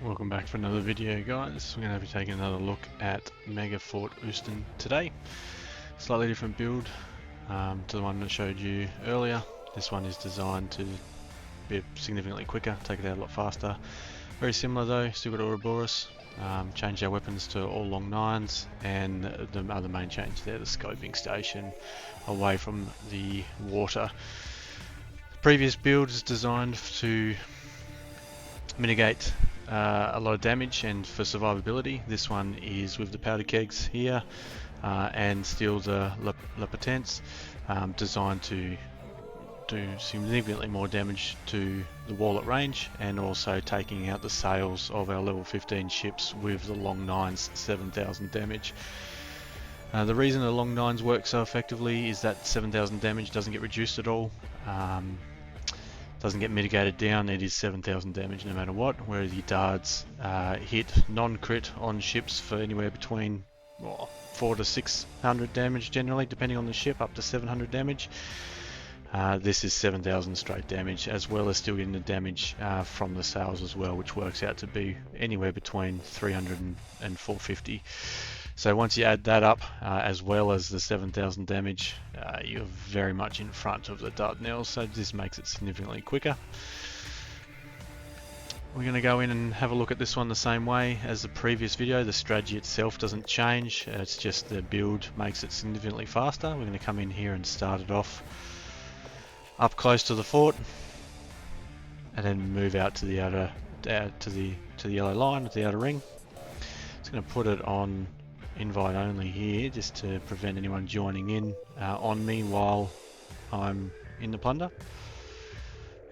Welcome back for another video, guys. We're going to be taking another look at Mega Fort Oosten today. Slightly different build to the one that I showed you earlier. This one is designed to be significantly quicker, take it out a lot faster. Very similar though, still got Ouroboros. Changed our weapons to all long nines, and the other main change there, the scoping station away from the water. The previous build is designed to mitigate a lot of damage and for survivability. This one is with the powder kegs here and still the La Potence, designed to do significantly more damage to the wall at range, and also taking out the sails of our level 15 ships with the long nines, 7,000 damage. The reason the long nines work so effectively is that 7,000 damage doesn't get reduced at all. Doesn't get mitigated down. It is 7,000 damage no matter what, whereas your darts hit non-crit on ships for anywhere between 400 to 600 damage generally, depending on the ship, up to 700 damage. This is 7,000 straight damage, as well as still getting the damage from the sails as well, which works out to be anywhere between 300 and 450. So once you add that up, as well as the 7,000 damage, you're very much in front of the Dardanelles, so this makes it significantly quicker. We're going to go in and have a look at this one the same way as the previous video. The strategy itself doesn't change, it's just the build makes it significantly faster. We're going to come in here and start it off up close to the fort, and then move out to the outer, to the yellow line, to the outer ring. It's going to put it on invite only here, just to prevent anyone joining in on me while I'm in the plunder,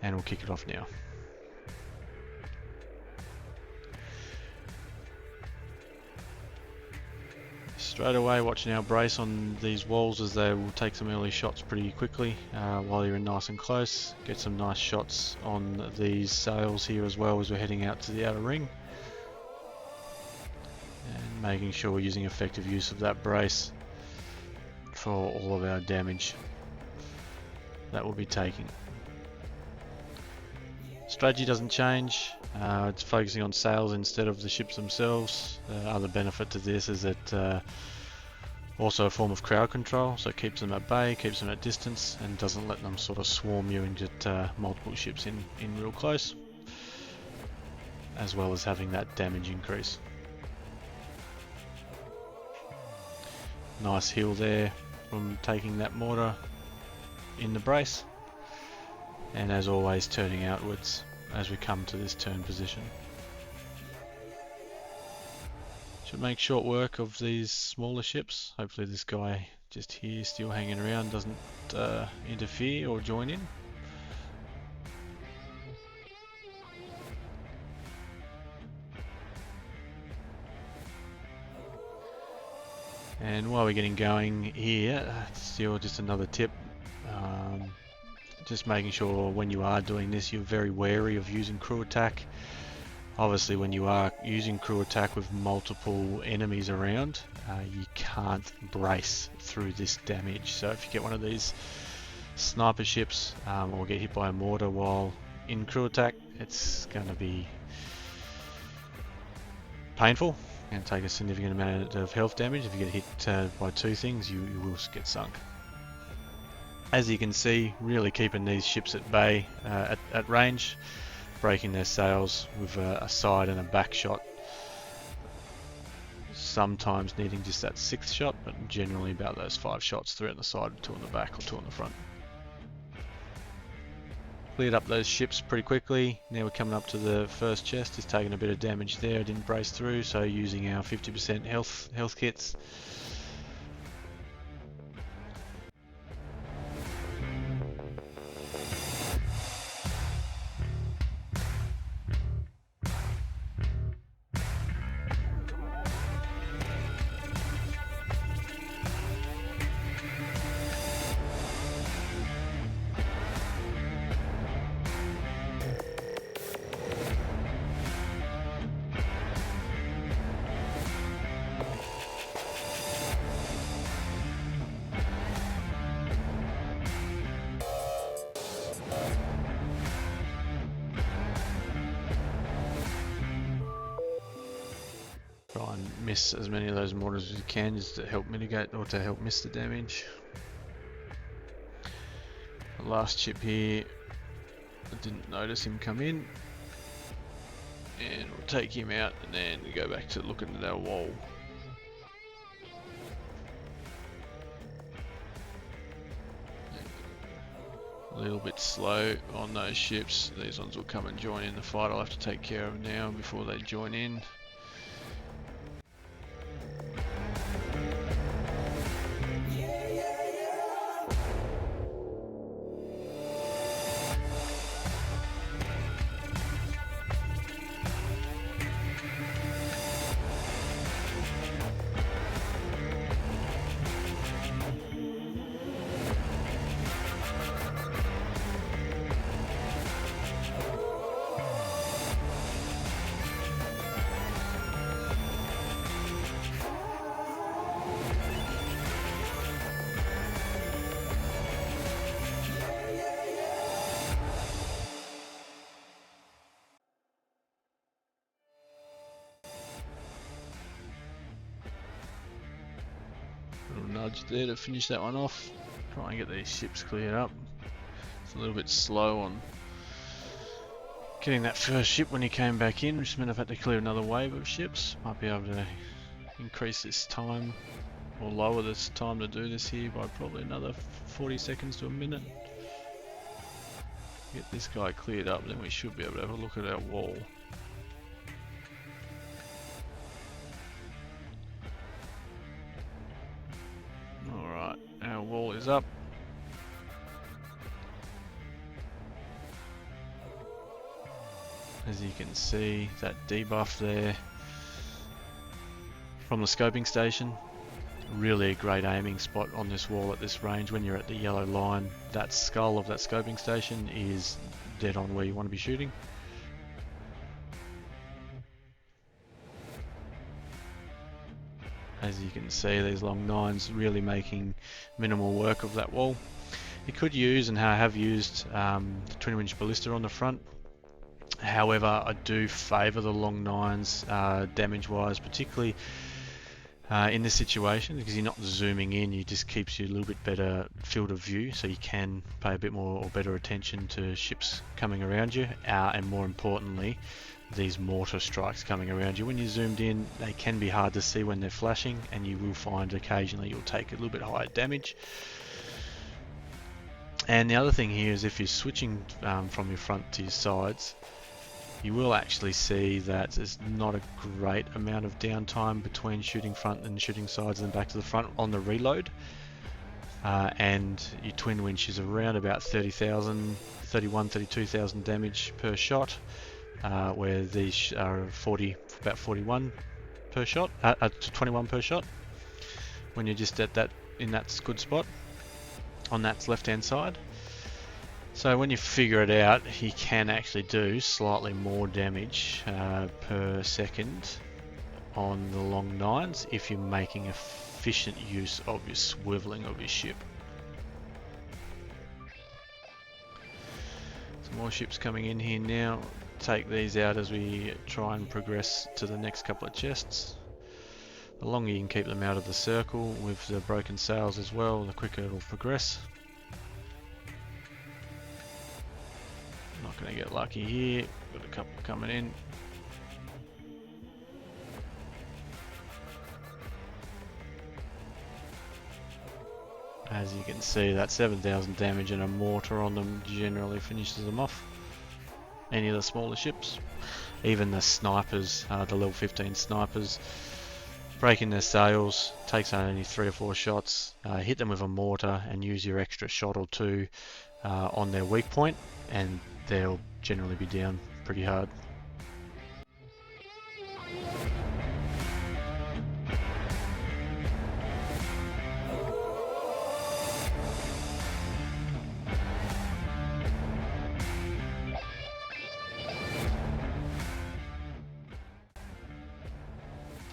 and we'll kick it off now. Straight away watching our brace on these walls, as they will take some early shots pretty quickly while you're in nice and close. Get some nice shots on these sails here as well as we're heading out to the outer ring. And making sure we're using effective use of that brace for all of our damage that we'll be taking. Strategy doesn't change, it's focusing on sails instead of the ships themselves. The other benefit to this is that also a form of crowd control, so it keeps them at bay, keeps them at distance, and doesn't let them sort of swarm you and get multiple ships in real close, as well as having that damage increase. Nice heal there from taking that mortar in the brace, and as always turning outwards as we come to this turn position. Should make short work of these smaller ships. Hopefully this guy just here still hanging around doesn't interfere or join in. And while we're getting going here, still just another tip, just making sure when you are doing this you're very wary of using crew attack. Obviously when you are using crew attack with multiple enemies around, you can't brace through this damage. So if you get one of these sniper ships or get hit by a mortar while in crew attack, it's going to be painful and take a significant amount of health damage. If you get hit by two things, you will get sunk. As you can see, really keeping these ships at bay, at range, breaking their sails with a side and a back shot. Sometimes needing just that 6th shot, but generally about those 5 shots, 3 on the side, 2 on the back, or 2 on the front. Cleared up those ships pretty quickly. Now we're coming up to the first chest. It's taking a bit of damage there, didn't brace through, so using our 50% health kits. Try and miss as many of those mortars as you can, just to help mitigate or to help miss the damage. The last chip here, I didn't notice him come in, and we'll take him out and then we go back to looking at our wall. A little bit slow on those ships. These ones will come and join in the fight. I'll have to take care of them now before they join in. Little nudge there to finish that one off. Try and get these ships cleared up. It's a little bit slow on getting that first ship when he came back in, which meant I've had to clear another wave of ships. Might be able to increase this time or lower this time to do this here by probably another 40 seconds to a minute. Get this guy cleared up, then we should be able to have a look at our wall. Alright, our wall is up. As you can see, that debuff there from the scoping station. Really a great aiming spot on this wall at this range. When you're at the yellow line, that skull of that scoping station is dead on where you want to be shooting. As you can see, these long nines really making minimal work of that wall. You could use, and I have used, the 20-inch ballista on the front. However, I do favour the long nines damage wise, particularly in this situation, because you're not zooming in. It just keeps you a little bit better field of view, so you can pay a bit more or better attention to ships coming around you, and more importantly, these mortar strikes coming around you. When you're zoomed in, they can be hard to see when they're flashing, and you will find occasionally you'll take a little bit higher damage. And the other thing here is if you're switching from your front to your sides, you will actually see that there's not a great amount of downtime between shooting front and shooting sides and back to the front on the reload. And your twin winch is around about 31,000, 32,000 damage per shot, where these are about 41 per shot, 21 per shot. When you're just at that, in that good spot on that left hand side. So when you figure it out, he can actually do slightly more damage per second on the long nines if you're making efficient use of your swiveling of your ship. Some more ships coming in here now. Take these out as we try and progress to the next couple of chests. The longer you can keep them out of the circle with the broken sails as well, the quicker it'll progress. Not going to get lucky here. Got a couple coming in. As you can see, that 7,000 damage and a mortar on them generally finishes them off. Any of the smaller ships, even the snipers, the level 15 snipers, breaking their sails takes only 3 or 4 shots. Hit them with a mortar and use your extra shot or two on their weak point, and they'll generally be down pretty hard.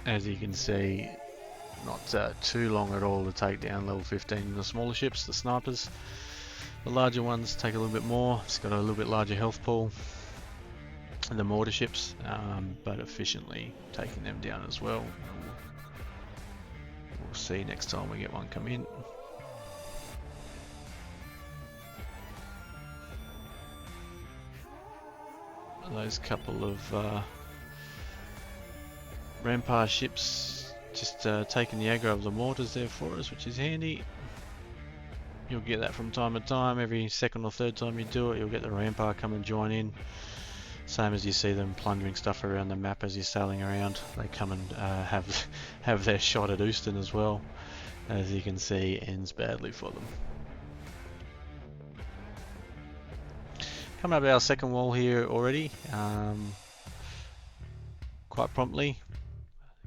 As you can see, not too long at all to take down level 15 the smaller ships, the snipers. The larger ones take a little bit more. It's got a little bit larger health pool. the mortar ships, but efficiently taking them down as well. We'll see next time we get one come in. Those couple of rampart ships just taking the aggro of the mortars there for us, which is handy. You'll get that from time to time. Every second or third time you do it, you'll get the rampart come and join in. Same as you see them plundering stuff around the map as you're sailing around. They come and have their shot at Oosten as well. As you can see, ends badly for them. Coming up our second wall here already, quite promptly.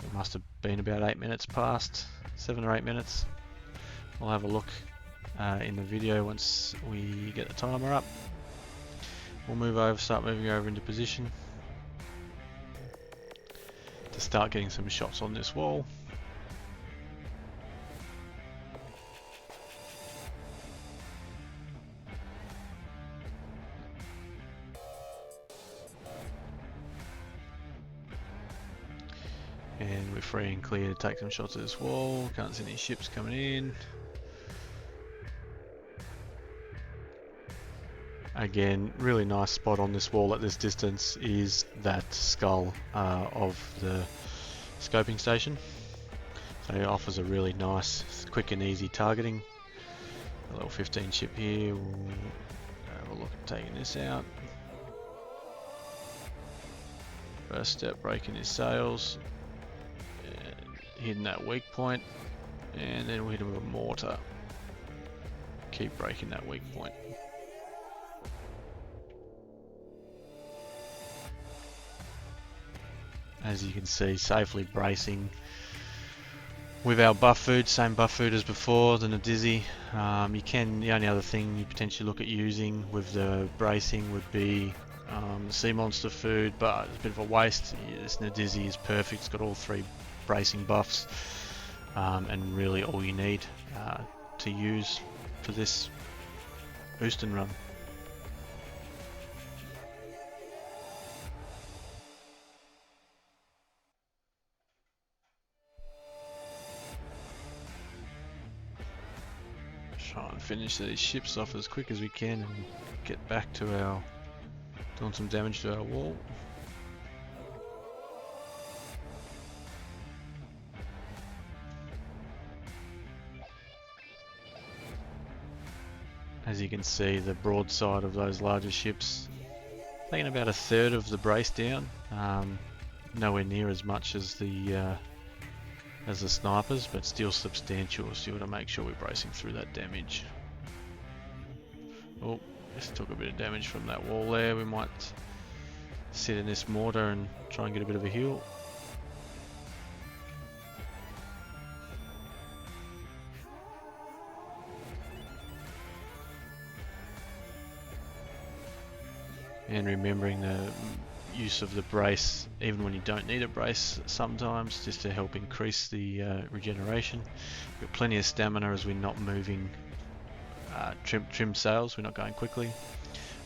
It must have been about 8 minutes past, 7 or 8 minutes. We'll have a look in the video once we get the timer up. We'll start moving over into position to start getting some shots on this wall. And we're free and clear to take some shots at this wall. Can't see any ships coming in. Again, really nice spot on this wall at this distance is that skull of the scoping station. So it offers a really nice, quick and easy targeting. A level 15 ship here. We'll have a look at taking this out. First step, breaking his sails. Hitting that weak point, and then we'll hit him with a mortar. Keep breaking that weak point. As you can see, safely bracing with our buff food, same buff food as before than a dizzy. The only other thing you potentially look at using with the bracing would be sea monster food, but it's a bit of a waste. This Nadizzi is perfect. It's got all 3 bracing buffs, and really all you need to use for this Oosten run. Try and finish these ships off as quick as we can and get back to doing some damage to our wall. As you can see, the broadside of those larger ships taking about 1/3 of the brace down. Nowhere near as much as the snipers, but still substantial. So you want to make sure we're bracing through that damage. Oh, just took a bit of damage from that wall there. We might sit in this mortar and try and get a bit of a heal. And remembering the use of the brace, even when you don't need a brace sometimes, just to help increase the regeneration. We've got plenty of stamina as we're not moving trim sails, we're not going quickly.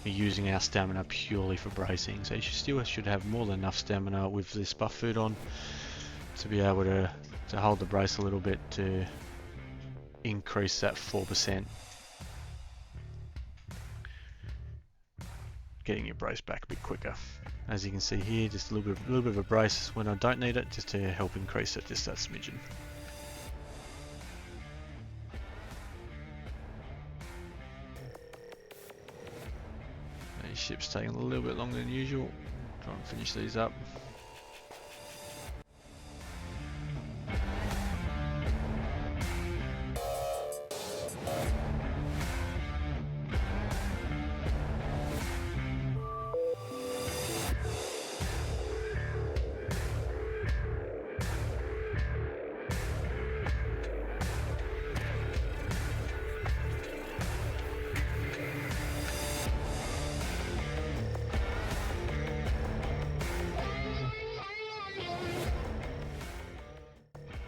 We're using our stamina purely for bracing, so you still should have more than enough stamina with this buff food on to be able to hold the brace a little bit to increase that 4%. Getting your brace back a bit quicker. As you can see here, just a little bit of a brace when I don't need it, just to help increase it just that smidgen. These ships taking a little bit longer than usual. Try and finish these up.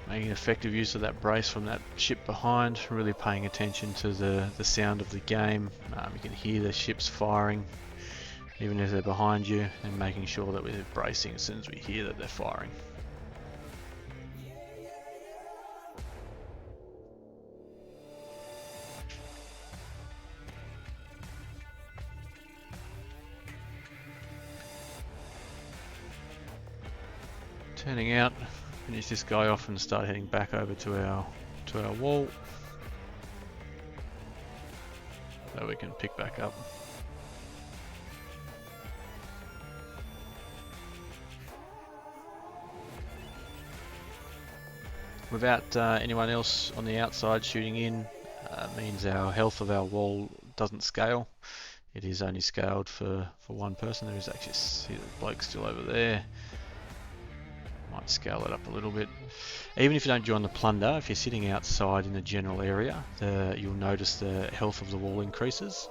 Making effective use of that brace from that ship behind, really paying attention to the sound of the game. You can hear the ships firing. even if they're behind you, and making sure that we're bracing as soon as we hear that they're firing. Turning out, finish this guy off and start heading back over to our wall, so we can pick back up. Without anyone else on the outside shooting in, means our health of our wall doesn't scale. It is only scaled for one person. There is actually a bloke still over there. Might scale it up a little bit. Even if you don't join the plunder, if you're sitting outside in the general area, you'll notice the health of the wall increases.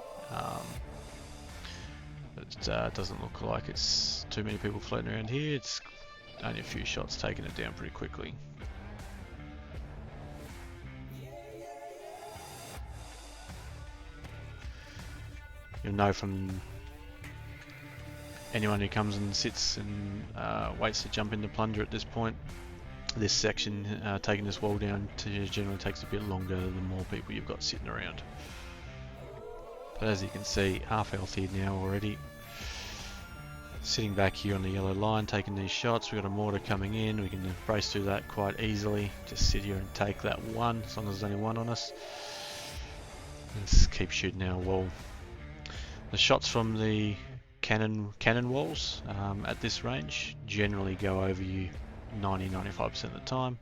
It doesn't look like it's too many people floating around here. It's only a few shots taking it down pretty quickly. You'll know from anyone who comes and sits and waits to jump into plunder at this point, this section, taking this wall down, generally takes a bit longer the more people you've got sitting around. But as you can see, half health here now already. Sitting back here on the yellow line, taking these shots. We've got a mortar coming in. We can brace through that quite easily. Just sit here and take that one, as long as there's only one on us. Let's keep shooting our wall. The shots from the cannon walls at this range generally go over you 90-95% of the time.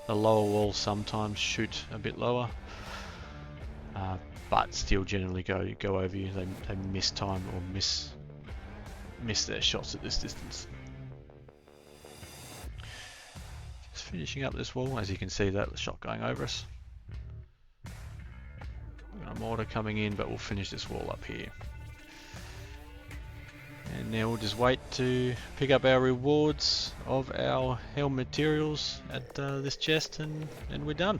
The lower walls sometimes shoot a bit lower, but still generally go over you. They miss time or miss their shots at this distance. Just finishing up this wall. As you can see, that shot going over us. We've got a mortar coming in, but we'll finish this wall up here. And now we'll just wait to pick up our rewards of our helm materials at this chest, and we're done.